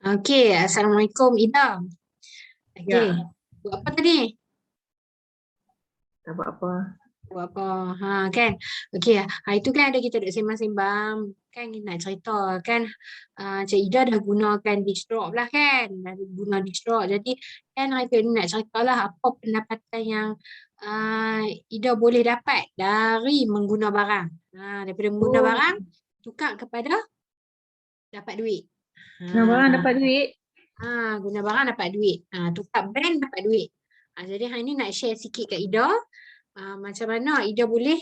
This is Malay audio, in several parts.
Okey, Assalamualaikum Ida. Okey, Ya, buat apa tadi? tak apa-apa. Buat apa? Ha kan. Okey, hari tu kan ada kita duduk sembang-sembang kan nak cerita kan Cik Ida dah gunakan distro lah kan. Dah guna distro. Jadi kan hari tu ni nak ceritalah apa pendapatan yang Ida boleh dapat dari mengguna barang. Daripada mengguna Oh, barang tukar kepada dapat duit. nak barang Ha. dapat duit. Guna barang dapat duit. Tukar brand dapat duit. Jadi hari ni nak share sikit kat Ida. Macam mana Ida boleh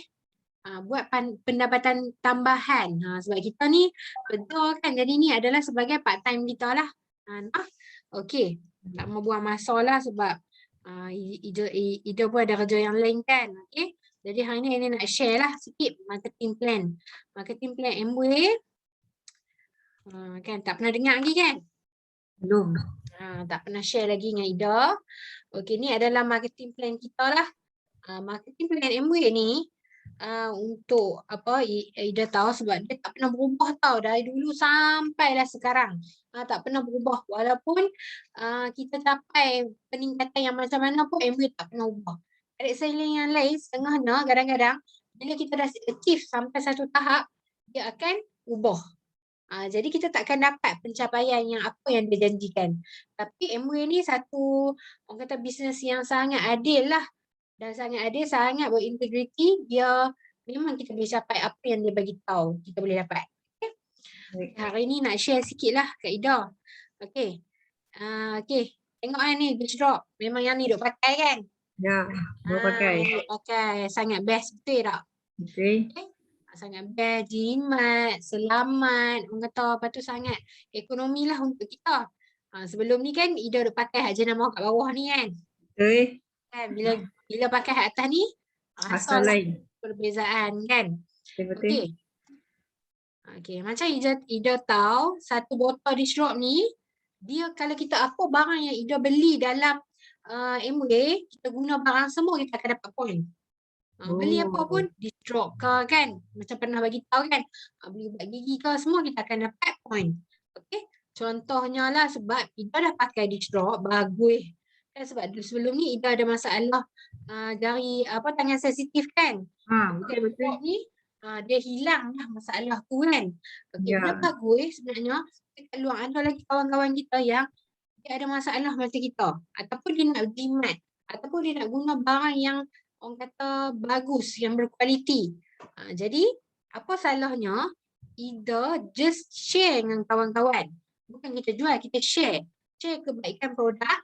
buat pendapatan tambahan. Sebab kita ni betul kan. Jadi ni adalah sebagai part time kita lah. Nah, okey. Tak mau buang masa lah sebab Ida pun ada kerja yang lain kan. Okey. Jadi hari ni Ida nak share lah sikit marketing plan. Marketing plan Amway. Kan tak pernah dengar lagi kan? Belum. Tak pernah share lagi dengan Ida. Okey, ni adalah marketing plan kita lah. Marketing plan Amway ni untuk apa Ida tahu sebab dia tak pernah berubah tau dari dulu sampailah sekarang. Tak pernah berubah walaupun kita capai peningkatan yang macam mana pun Amway tak pernah ubah. Direct selling yang lain setengahnya kadang-kadang bila kita dah achieve sampai satu tahap dia akan ubah. Jadi kita takkan dapat pencapaian yang apa yang dia janjikan. Tapi Amway ni satu orang kata bisnes yang sangat adil lah. Dan sangat adil, sangat berintegriti. Dia memang kita boleh capai apa yang dia bagi tahu kita boleh dapat. Okay. Hari ni nak share sikit lah kat Ida. Okay. Okay. Tengok kan ni beach drop. Memang yang ni duk pakai kan? Ya, baru pakai. Yang duk pakai. Sangat best betul tak? Betul. Okay. Sangat best, jimat, selamat, orang kata apa tu sangat ekonomi lah untuk kita. Sebelum ni kan Ida duk pakai hak jenama kat bawah ni kan. Betul. Kan bila pakai hak atas ni rasa Asal lain. perbezaan kan. Betul. Okey. Okey, macam Ida tahu satu botol dish drop ni dia kalau kita apa barang yang Ida beli dalam Amway, kita guna barang semua kita akan dapat point. Beli apa pun dish drop ke kan, macam pernah bagi tahu kan, beli ubat gigi ke semua kita akan dapat point. Okey, contohnya lah sebab Ida dah pakai dish drop bagus kan, sebab sebelum ni Ida ada masalah jari apa tangan sensitif kan. Betul. Ni dia hilang lah masalah tu kan. Okey, benda bagus sebenarnya dekat luar ada lagi kawan-kawan kita yang dia ada masalah macam kita ataupun dia nak jimat ataupun dia nak guna barang yang orang kata bagus yang berkualiti. Jadi apa salahnya Ida just share dengan kawan-kawan. Bukan kita jual, kita share. Share kebaikan produk.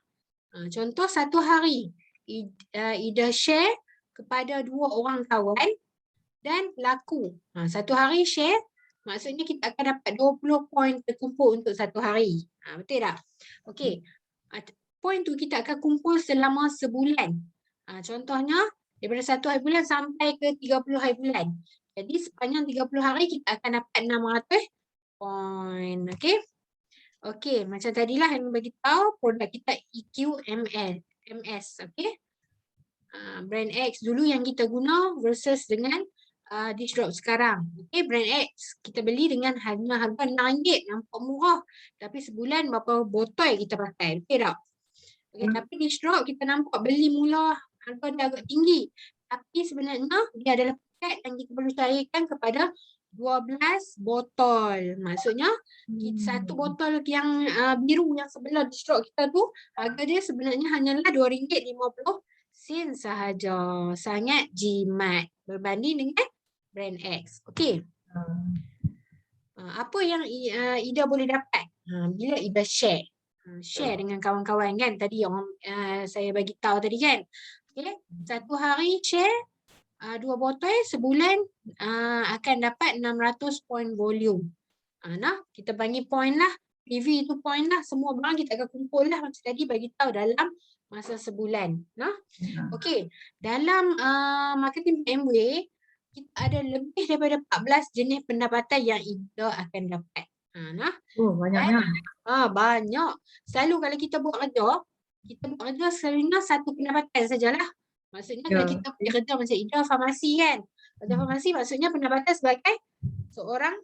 Contoh satu hari Ida share kepada 2 orang kawan dan laku. Satu hari share maksudnya kita akan dapat 20 poin terkumpul untuk satu hari. Betul tak? Okey. Poin tu kita akan kumpul selama sebulan. Contohnya daripada 1 hari bulan sampai ke 30 hari bulan. Jadi sepanjang 30 hari kita akan dapat 600 poin. Okey. Okey, macam tadilah yang bagi tahu produk kita EQML, MS, okey. Brand X dulu yang kita guna versus dengan dish drop sekarang. Okay, brand X kita beli dengan harga RM6, nampak murah. Tapi sebulan berapa botol kita pakai, okay tak? Okay, tapi dish drop kita nampak beli mula harga dia agak tinggi. Tapi sebenarnya dia adalah paket yang kita perlu cairkan kepada 12 botol. Maksudnya satu botol yang biru yang sebelah dish drop kita tu harga dia sebenarnya hanyalah RM2.50 sahaja. Sangat jimat berbanding dengan brand X. Okey. Apa yang Ida boleh dapat bila Ida share? Share dengan kawan-kawan kan. Tadi yang saya bagi tahu tadi kan. Okay. Satu hari share 2 botol, sebulan akan dapat 600 point volume. Nah, kita bagi point lah. PV tu point lah. Semua barang kita akan kumpul lah macam tadi bagi tahu dalam masa sebulan. Nah, okey. Dalam marketing Amway kita ada lebih daripada 14 jenis pendapatan yang Ida akan dapat. Banyaknya. Banyak. Selalu kalau kita buat kerja selalunya satu pendapatan sajalah. Maksudnya kalau kita punya kerja macam Ida farmasi kan. Kerja farmasi maksudnya pendapatan sebagai seorang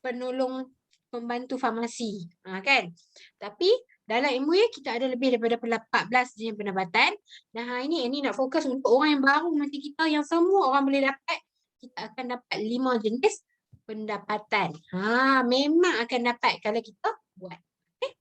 penolong pembantu farmasi. Kan? Tapi dalam MOA kita ada lebih daripada 14 jenis pendapatan. Dan hari ini nak fokus untuk orang yang baru macam kita yang semua orang boleh dapat. Kita akan dapat 5 jenis pendapatan. Memang akan dapat kalau kita buat. Okay?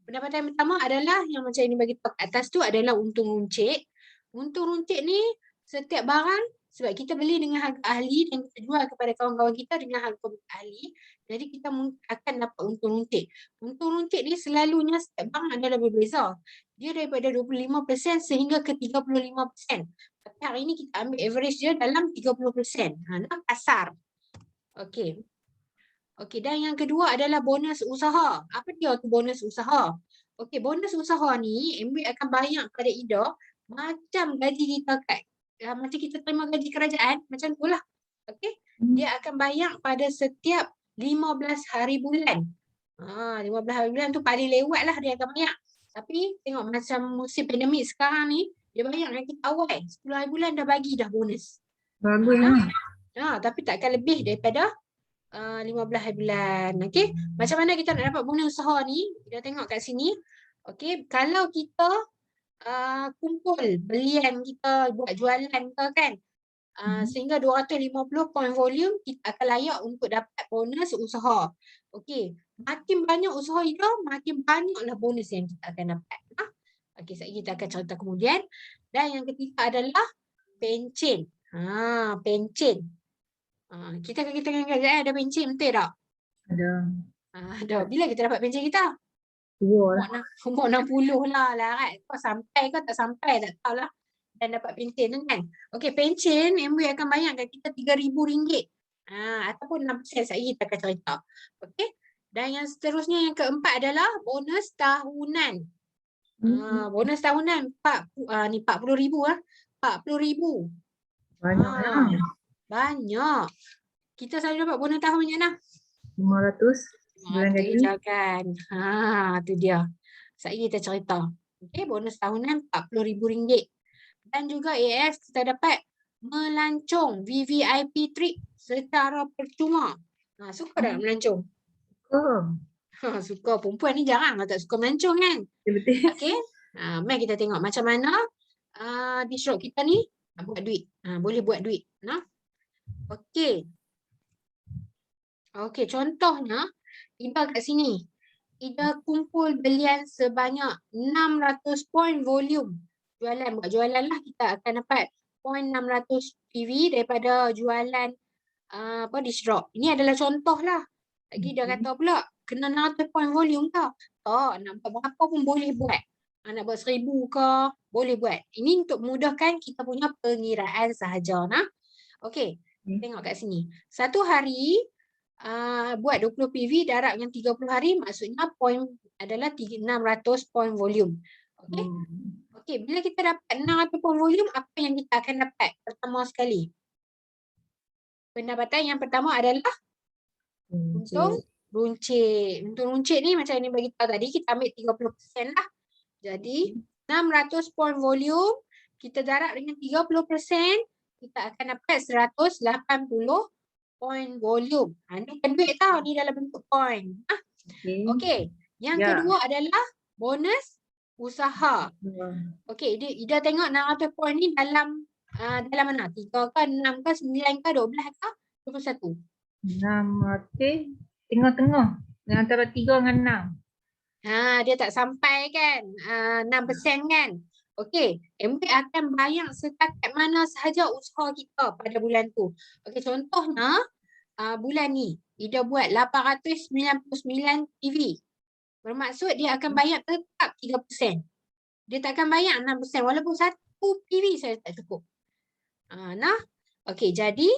Pendapatan yang pertama adalah yang macam ini bagi tahu kat atas tu adalah untung runcit. Untung runcit ni setiap barang sebab kita beli dengan harga ahli dan kita jual kepada kawan-kawan kita dengan harga ahli. Jadi kita akan dapat untung runcit. Untung runcit ni selalunya setiap barang adalah berbeza. Dia daripada 25% sehingga ke 35%. Tapi hari ini kita ambil average dia dalam 30%. Nah, kasar. Okey. Okey, dan yang kedua adalah bonus usaha. Apa dia tu bonus usaha? Okey, bonus usaha ni MB akan bayar kepada Ida macam gaji kita macam kita terima gaji kerajaan, macam tu lah. Okey, dia akan bayar pada setiap 15 hari bulan. 15 hari bulan tu paling lewat lah dia akan bayar. Tapi tengok macam musim pandemik sekarang ni, dia bayar dengan kita awal. 10 hari bulan dah bagi dah bonus. Bagus lah. Tapi takkan lebih daripada 15 hari bulan. Okey, macam mana kita nak dapat bonus usaha ni? Kita tengok kat sini. Okey, kalau kita kumpul belian kita buat jualan ke kan, sehingga 250 point volume, kita akan layak untuk dapat bonus usaha. Okey, makin banyak usaha Ida, makin banyaklah bonus yang kita akan dapat. Okey, kita akan cerita kemudian. Dan yang ketiga adalah pencen. Pencen. Kita kan ada pencen, betul tak? Ada. Bila kita dapat pencen kita? Tua lah. Umur 60 lah kan. Kau sampai ke tak sampai tak tahulah. Dan dapat pencen kan. Okey, pencen MW akan bayar kat kita RM3,000. Ataupun 6% saya kita akan cerita. Okey. Dan yang seterusnya yang keempat adalah bonus tahunan. Bonus tahunan ni RM40,000 RM40,000. Banyak lah. Banyak. Kita selalu dapat bonus tahun macam mana? 500 bulan gaji. Jangan. Tu dia. Saya kita cerita. Okey, bonus tahunan RM40,000. Dan juga AS kita dapat melancong VVIP trip secara percuma. Suka tak melancong? Suka. Perempuan ni jarang lah tak suka melancong kan? Betul. Okey. Mari kita tengok macam mana di shop kita ni buat duit. Boleh buat duit. Okey. Okey, contohnya Ida kat sini. Ida kumpul belian sebanyak 600 point volume. Buat jualan lah, kita akan dapat point 600 PV daripada jualan di shop. Ini adalah contoh lah. Lagi dia kata pula kena 600 point volume tak? Tak, nak buat berapa pun boleh buat. Nak buat 1,000 ke, boleh buat. Ini untuk memudahkan kita punya pengiraan sahaja. Okey, tengok kat sini. Satu hari buat 20 PV darab yang 30 hari, maksudnya point adalah 600 point volume. Okey. Okey, bila kita dapat 600 point volume, apa yang kita akan dapat pertama sekali? Pendapatan yang pertama adalah untung runcit. Untung runcit ni macam ni bagi tahu tadi, kita ambil 30% lah. Jadi 600 point volume, kita darab dengan 30%, kita akan dapat 180 point volume. Ni bukan duit tau, ni dalam bentuk point. Okey. Yang kedua adalah bonus usaha. Okey, Ida tengok 600 point ni dalam mana? 3 ke, 6 ke, 9 ke, 12 ke, 21? 6, tengah-tengah. Antara 3 dengan 6. Dia tak sampai kan? 6% kan? Okey, MB akan bayar setakat mana sahaja usaha kita pada bulan tu. Okey, contohnya bulan ni Ida buat 899 PV. Bermaksud dia akan bayar tetap 3%. Dia tak akan bayar 6% walaupun satu PV saya tak cukup. Okey, jadi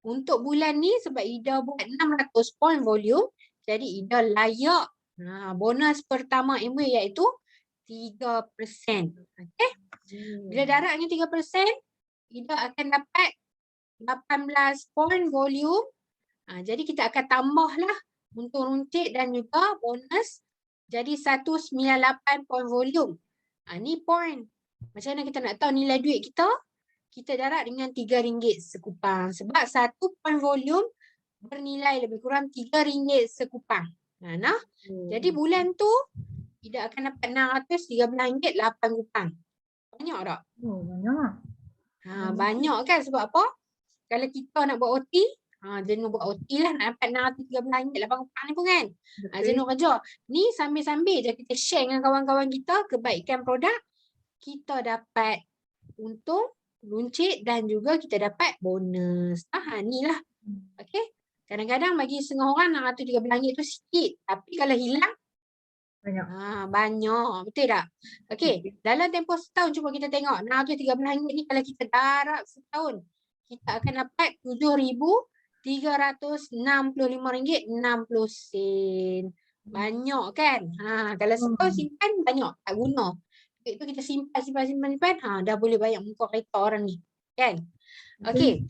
untuk bulan ni sebab Ida buat 600 point volume, jadi Ida layak bonus pertama MW iaitu 3%. Okey. Bila darab dengan 3%, Ida akan dapat 18 point volume. Jadi kita akan tambahlah untung runcit dan juga bonus jadi 198 point volume. Ni point. Macam mana kita nak tahu nilai duit kita? Kita darab dengan RM3 sekupang. Sebab satu point volume bernilai lebih kurang RM3 sekupang. Nah, jadi bulan tu Ida akan dapat RM613 8 kupang. Banyak tak? Oh, banyak. Banyak kan, sebab apa? Kalau kita nak buat OT, jenuh buat OT lah nak dapat RM613 8 kupang ni pun kan. Jenuh Betul. kerja. Ni sambil-sambil je kita share dengan kawan-kawan kita kebaikan produk, kita dapat untung, luncit dan juga kita dapat bonus. Ni lah. Okay. Kadang-kadang bagi setengah orang RM613 tu sikit. Tapi kalau hilang, Banyak. banyak. Betul tak? Okey, dalam tempoh setahun cuba kita tengok. RM613 ni kalau kita darab setahun, kita akan dapat RM7,365.60. Banyak kan? Kalau setahun simpan banyak, tak guna. Duit tu kita simpan. Dah boleh bayar muka kereta orang ni. Kan? Okey.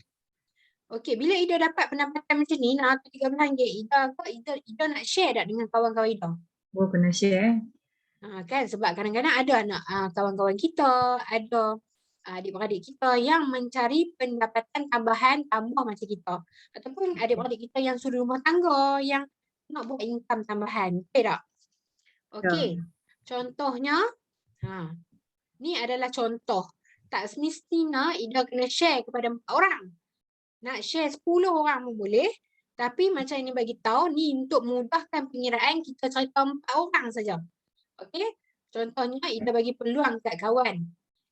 Okey, bila Ida dapat pendapatan macam ni, RM613, Ida nak share tak dengan kawan-kawan Ida? Oh, kena share. Kan sebab kadang-kadang ada anak kawan-kawan kita, ada adik-beradik kita yang mencari pendapatan tambahan tambah macam kita. Ataupun adik-beradik kita yang suri rumah tangga, yang nak buat income tambahan. Betul tak? Okey. Contohnya, ni adalah contoh. Tak semestinya Ida kena share kepada 4 orang. Nak share 10 orang pun boleh. Tapi macam ini bagi tahu, ni untuk mudahkan pengiraan kita cerita 4 orang saja. Okey, contohnya Ida bagi peluang kat kawan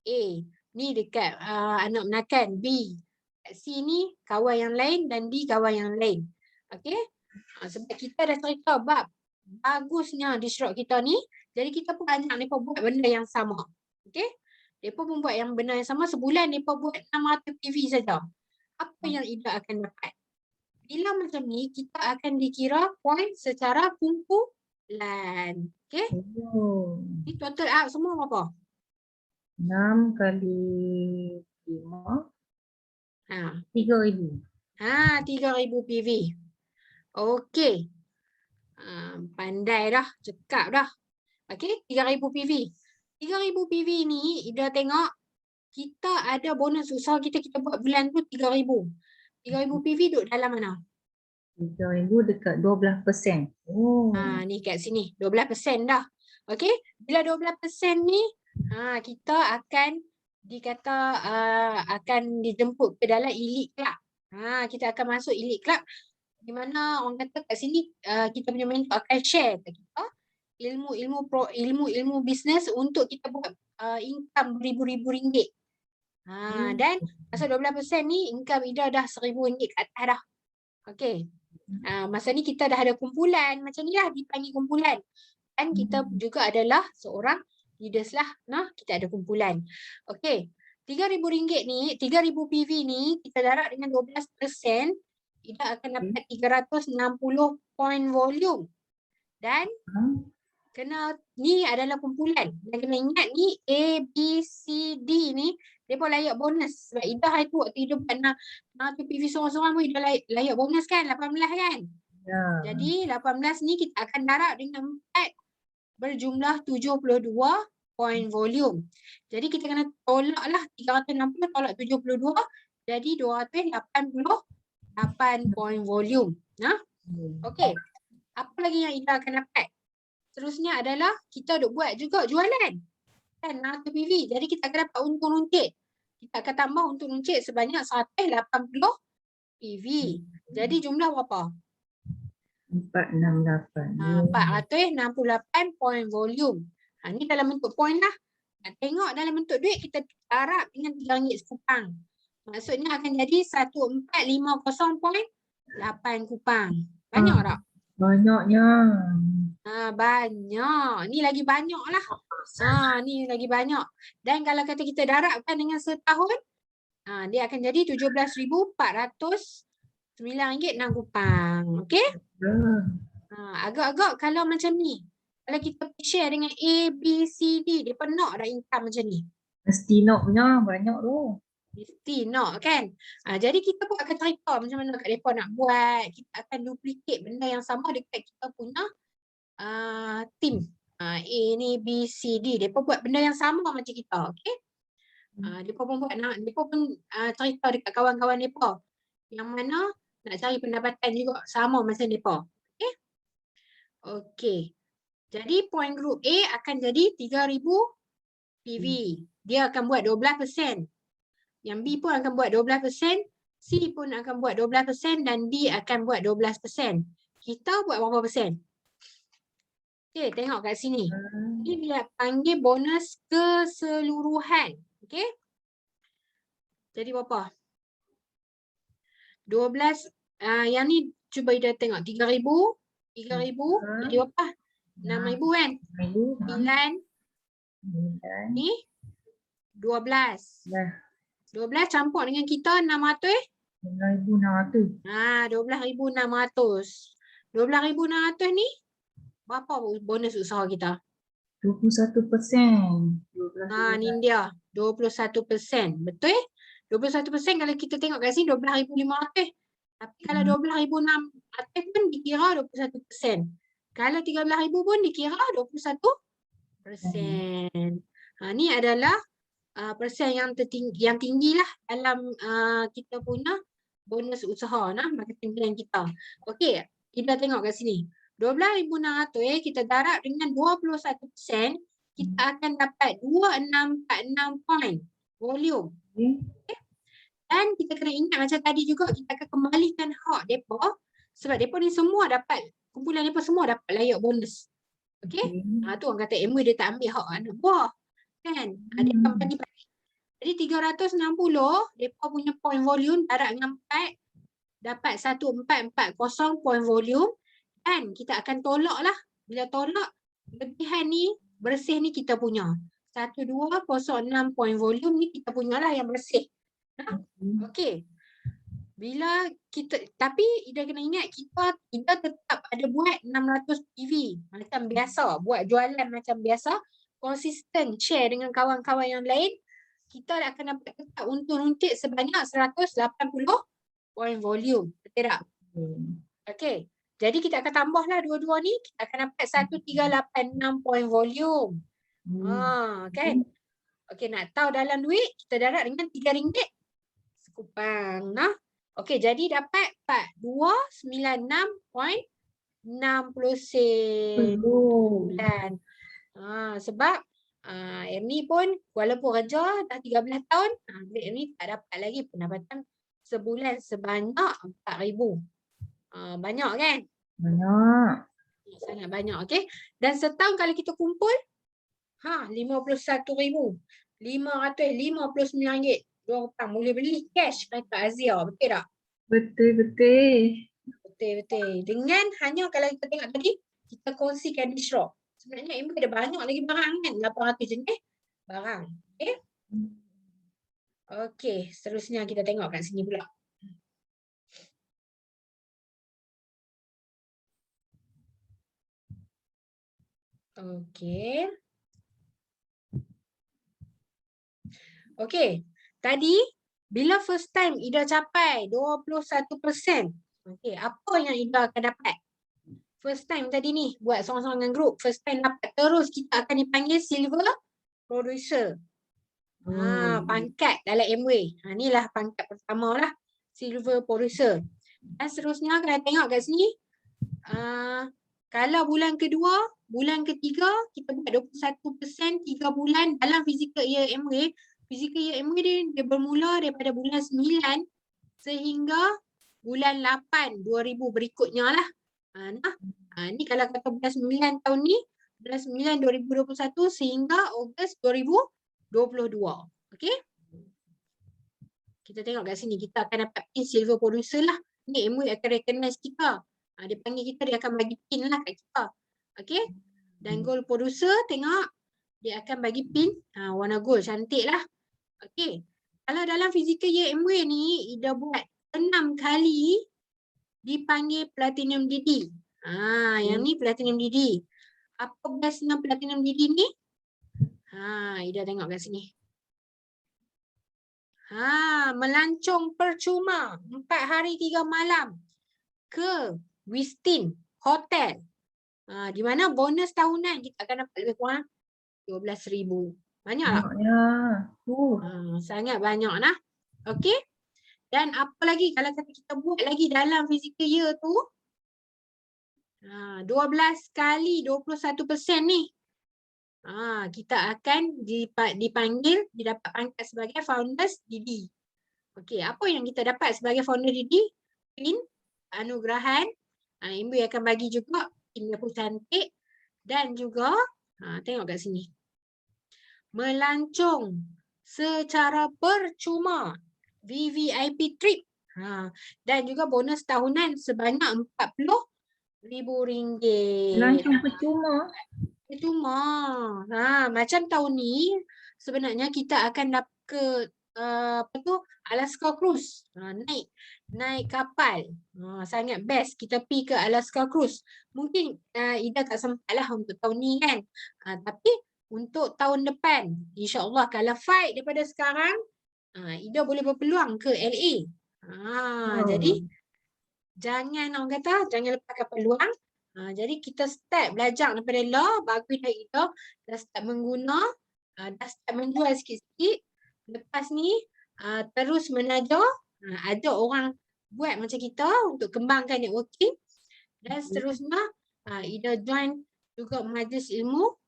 A, ni dekat anak menakan B, kat C ni kawan yang lain dan D kawan yang lain. Okey, sebab kita dah cerita bab bagusnya disrupt kita ni, jadi kita pun ajak mereka buat benda yang sama. Okey, mereka pun buat yang benda yang sama, sebulan mereka buat 600 PV saja. Apa yang Ida akan dapat? Bila macam ni, kita akan dikira poin secara kumpulan. Okay? Ni total up semua berapa? 6 kali 5. 3,000. 3,000 PV. Okey. Pandai dah, cekap dah. Okey, 3,000 PV. 3,000 PV ni, Ida tengok kita ada bonus usaha kita buat bulan tu 3,000. 3,000 PV duduk dalam mana? 3,000 dekat 12%. Oh. Ni kat sini, 12% dah. Okey, bila 12% ni, kita akan dikata akan dijemput ke dalam elite club. Kita akan masuk elite club di mana orang kata kat sini kita punya mentor akan share kat kita ilmu-ilmu bisnes untuk kita buat income beribu-ribu ringgit. Dan masa 12% ni income Ida dah RM1,000 kat atas dah. Okey. Masa ni kita dah ada kumpulan macam ni lah, dipanggil kumpulan. Dan kita juga adalah seorang leaders lah. Kita ada kumpulan. Okey. RM3,000 ni, 3,000 PV ni kita darab dengan 12%, Ida akan dapat 360 point volume. Dan ni adalah kumpulan. Dan kena ingat ni A, B, C, D ni mereka layak bonus. Sebab Ida hari tu waktu Ida buat tu PV seorang-seorang pun Ida layak bonus kan, 18 kan. Jadi 18 ni kita akan darab dengan 4 berjumlah 72 point volume. Jadi kita kena tolak lah 360 tolak 72, jadi 288 point volume. Okey. Apa lagi yang Ida akan dapat? Seterusnya adalah kita duk buat juga jualan. Kan, PV. Jadi kita akan dapat untung luncit. Kita akan tambah untung luncit sebanyak 180 PV. Jadi jumlah berapa? 468. 468 point volume. Ni dalam bentuk point lah. Tengok dalam bentuk duit kita darab dengan RM3 sekupang. Maksudnya akan jadi 1450.8 kupang. Banyak tak? Banyaknya. Banyak. Ni lagi banyak lah. Ni lagi banyak. Dan kalau kata kita darabkan dengan setahun, dia akan jadi RM17,409.6 kupang. Okey? Agak-agak kalau macam ni, kalau kita share dengan A, B, C, D, dia nak dah income macam ni. Mesti nak punya, banyak tu. Mesti nak kan. Jadi kita pun akan cerita macam mana kat mereka nak buat. Kita akan duplicate benda yang sama dekat kita punya team. A ni, B, C, D. Mereka buat benda yang sama macam kita. Okay. Mereka pun buat, mereka pun cerita dekat kawan-kawan mereka. Yang mana nak cari pendapatan juga sama macam mereka. Okay. Okey. Jadi point group A akan jadi 3,000 PV. Dia akan buat 12%. Yang B pun akan buat 12%, C pun akan buat 12% dan D akan buat 12%. Kita buat berapa persen? Okey, tengok kat sini. Ini dia panggil bonus keseluruhan. Okey. Jadi berapa? 12, yang ni cuba Ida tengok. 3,000, 3,000, jadi berapa? 6,000 kan? 9, ni 12. 12 campur dengan kita 600. 9,600. 12,600. 12,600 ni berapa bonus usaha kita? 21%. Ni dia 21%. Betul? 21% kalau kita tengok kat sini 12,500. Tapi kalau 12,600 pun dikira 21%. Kalau 13,000 pun dikira 21%. Ni adalah persen yang tinggi lah dalam kita punya bonus usaha marketing plan kita. Okey, kita tengok kat sini. 12,600 kita darab dengan 21%, kita akan dapat 2646 point volume. Okay. Dan kita kena ingat macam tadi juga, kita akan kembalikan hak depa sebab depa ni semua dapat, kumpulan depa semua dapat layak bonus. Okey? Tu orang kata MW dia tak ambil hak anak buah. Kan? Dia akan bagi-bagi. Jadi 360 depa punya point volume darab dengan 4 dapat 1440 point volume dan kita akan tolak lah. Bila tolak, lebihan ni bersih ni kita punya. 1206 point volume ni kita punya lah yang bersih. Okey. Bila kita, tapi Ida kena ingat kita tetap ada buat 600 PV macam biasa, buat jualan macam biasa, konsisten share dengan kawan-kawan yang lain, kita akan dapat tetap untung runtit sebanyak 180 point volume. Betul tak? Okey. Jadi kita akan tambahlah dua-dua ni, kita akan dapat 1386 point volume. Kan? Okey, nak tahu dalam duit, kita darab dengan RM3 sekupang. Okey, jadi dapat 4296.60 sen. Sebab Amy pun walaupun kerja dah 13 tahun, Amy tak dapat lagi pendapatan sebulan sebanyak 4,000. Banyak kan? Banyak. Sangat banyak, okey. Dan setahun kalau kita kumpul, RM51,559. RM2 boleh beli cash dekat Azia, betul tak? Betul. Betul. Dengan hanya kalau kita tengok tadi, kita kongsikan di shop. Sebenarnya Amber ada banyak lagi barang kan, 800 jenis barang. Okey. Okey, seterusnya kita tengok kat sini pula. Okey, tadi bila first time Ida capai 21%, okey, apa yang Ida akan dapat? First time tadi ni buat seorang-seorang dengan group, first time dapat, terus kita akan dipanggil silver producer. Pangkat dalam Amway. Inilah pangkat pertama lah, silver producer. Dan seterusnya kalau tengok kat sini, kalau bulan kedua, bulan ketiga kita buat 21% 3 bulan dalam physical year Amway. Physical year Amway dia bermula daripada bulan 9 sehingga bulan 8 2000 berikutnya lah. Ni kalau kata bulan 9 tahun ni, bulan 9 2021 sehingga Ogos 2022. Okey? Kita tengok kat sini, kita akan dapat pin silver producer lah. Ni Amway akan recognize kita. Dia panggil kita, dia akan bagi pin lah kat kita. Okey? Dan gold producer, tengok. Dia akan bagi pin warna gold, cantik lah. Okey. Kalau dalam physical year Amway ni, Ida buat 6 kali dipanggil platinum DD. Yang ni platinum DD. Apa best dengan platinum DD ni? Ida tengok kat sini. Melancong percuma 4 hari 3 malam ke Wistin Hotel. Di mana bonus tahunan kita akan dapat lebih kurang 12,000. Banyak tak? Sangat banyak lah. Okey. Dan apa lagi kalau kita buat lagi dalam physical year tu, 12 kali 21% ni. Kita akan dipanggil, didapat pangkat sebagai founders DD. Okey, apa yang kita dapat sebagai founder DD? Pin, anugerahan. Ibu akan bagi juga pin yang pun cantik. Dan juga, tengok kat sini. Melancong secara percuma VVIP trip. Dan juga bonus tahunan sebanyak RM40,000. Langsung percuma. Percuma. Macam tahun ni sebenarnya kita akan dapat Alaska Cruise. Naik kapal. Sangat best kita pergi ke Alaska Cruise. Mungkin Ida tak sempat lah untuk tahun ni kan. Tapi untuk tahun depan, insya-Allah kalau fight daripada sekarang, Ida boleh berpeluang ke LA. Jadi jangan orang kata, jangan lepaskan peluang. Jadi kita start belajar daripada law, bagus dah Ida, dah start mengguna, dah start menjual sikit-sikit. Lepas ni terus menajar, ada orang buat macam kita untuk kembangkan networking. Dan seterusnya Ida join juga majlis ilmu.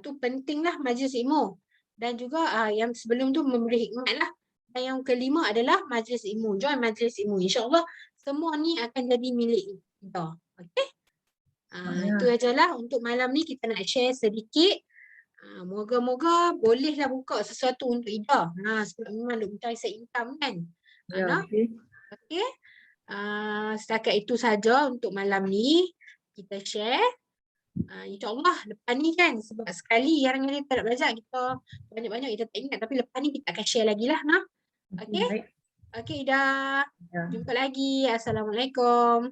Tu pentinglah majlis ilmu. Dan juga yang sebelum tu memberi hikmat lah. Dan yang kelima adalah majlis ilmu. Join majlis ilmu. InsyaAllah semua ni akan jadi milik kita. Okay? Itu ajalah untuk malam ni kita nak share sedikit. Moga-moga bolehlah buka sesuatu untuk Ida. Sebab memang nak mencari side income kan. Okay. Setakat itu saja untuk malam ni. Kita share. InsyaAllah lepas ni kan, sebab sekali yang kita nak belajar, kita banyak-banyak kita tak ingat, tapi lepas ni kita akan share lagi lah. Okay? Okay Ida. Jumpa lagi. Assalamualaikum.